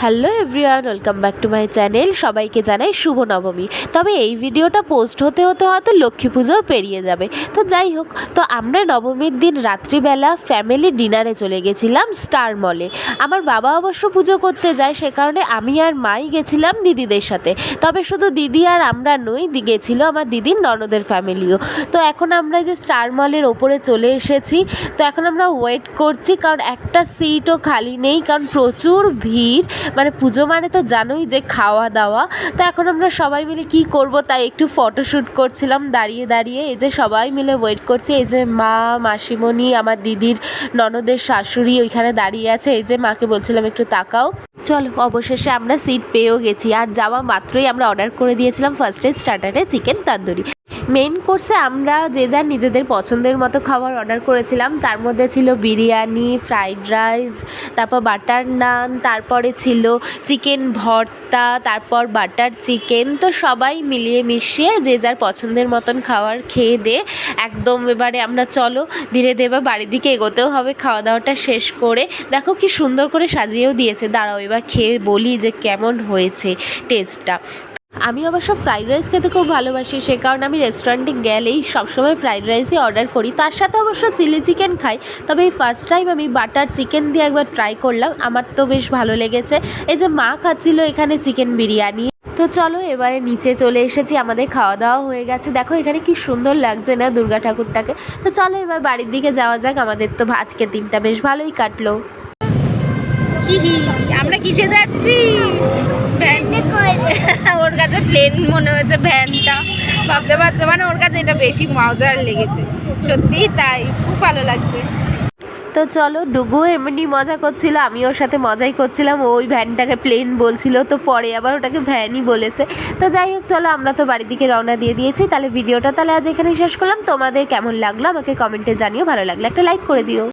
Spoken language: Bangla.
Hello everyone, welcome back to my channel. সবাইকে জানাই শুভ নবমী। তবে এই ভিডিওটা পোস্ট হতে হতে হয়তো লক্ষ্মী পুজোও পেরিয়ে যাবে। তো যাই হোক, তো আমরা নবমীর দিন রাত্রিবেলা ফ্যামিলি ডিনারে চলে গেছিলাম স্টার মলে। আমার বাবা অবশ্য পুজো করতে যায়, সে কারণে আমি আর মাই গেছিলাম দিদিদের সাথে। তবে শুধু দিদি আর আমরা নই, গেছিলো আমার দিদির ননদের ফ্যামিলিও। তো এখন আমরা যে স্টার মলের ওপরে চলে এসেছি। তো এখন আমরা ওয়েট করছি, কারণ একটা সিটও খালি নেই, কারণ প্রচুর ভিড়। মানে পুজো মানে তো জানোই যে খাওয়া দাওয়া। তো এখন আমরা সবাই মিলে কি করব, তাই একটু ফটোশ্যুট করছিলাম দাঁড়িয়ে দাঁড়িয়ে। এই যে সবাই মিলে ওয়েট করছি, এই যে মা, মাসিমণি, আমার দিদির ননদের শাশুড়ি ওইখানে দাঁড়িয়ে আছে। এই যে মাকে বলছিলাম একটু তাকাও। চলো, অবশেষে আমরা সিট পেয়েও গেছি। আর যাওয়া মাত্রই আমরা অর্ডার করে দিয়েছিলাম ফার্স্টে স্টার্টারে চিকেন তন্দুরি। মেন কোর্সে আমরা যে যার নিজেদের পছন্দের মতো খাবার অর্ডার করেছিলাম। তার মধ্যে ছিল বিরিয়ানি, ফ্রাইড রাইস, তারপর বাটার নান, তারপরে ছিল চিকেন ভর্তা, তারপর বাটার চিকেন। তো সবাই মিলিয়ে মিশিয়ে যে যার পছন্দের মতন খাবার খেয়ে দিয়ে একদম এবারে আমরা চলো ধীরে ধীরে বাড়ির দিকে এগোতেও হবে খাওয়া দাওয়াটা শেষ করে। দেখো কি সুন্দর করে সাজিয়েও দিয়েছে। দাঁড়াও এবার খেয়ে বলি যে কেমন হয়েছে টেস্টটা। আমি অবশ্য ফ্রাইড রাইস খেতে খুব ভালোবাসি, সে কারণে আমি রেস্টুরেন্টে গেলেই সবসময় ফ্রাইড রাইসই অর্ডার করি। তার সাথে অবশ্য চিলি চিকেন খাই। তবে এই ফার্স্ট টাইম আমি বাটার চিকেন দিয়ে একবার ট্রাই করলাম, আমার তো বেশ ভালো লেগেছে। এই যে মা খাচ্ছিল এখানে চিকেন বিরিয়ানি। তো চলো এবারে নিচে চলে এসেছি, আমাদের খাওয়া দাওয়া হয়ে গেছে। দেখো এখানে কি সুন্দর লাগছে না দুর্গা ঠাকুরটাকে। তো চলো এবার বাড়ির দিকে যাওয়া যাক। আমাদের তো আজকের দিনটা বেশ ভালোই কাটলো। আমরা কিসে যাচ্ছি? ওর কাছে প্লেন মনে হয়েছে ভ্যানটা, ভাবতে পারছো? মানে ওর কাছে এটা বেশি মজার লেগেছে, সত্যিই তাই, খুব ভালো লাগছে। তো চলো, ডুগু এমনি মজা করছিল, আমি ওর সাথে মজাই করছিলাম। ওই ভ্যানটাকে প্লেন বলছিল, তো পরে আবার ওটাকে ভ্যানই বলেছে। তো যাই হোক, চলো আমরা তো বাড়ির দিকে রওনা দিয়ে দিয়েছি। তাহলে ভিডিওটা তাহলে আজ এখানেই শেষ করলাম। তোমাদের কেমন লাগলো আমাকে কমেন্টে জানিও, ভালো লাগলে একটা লাইক করে দিও।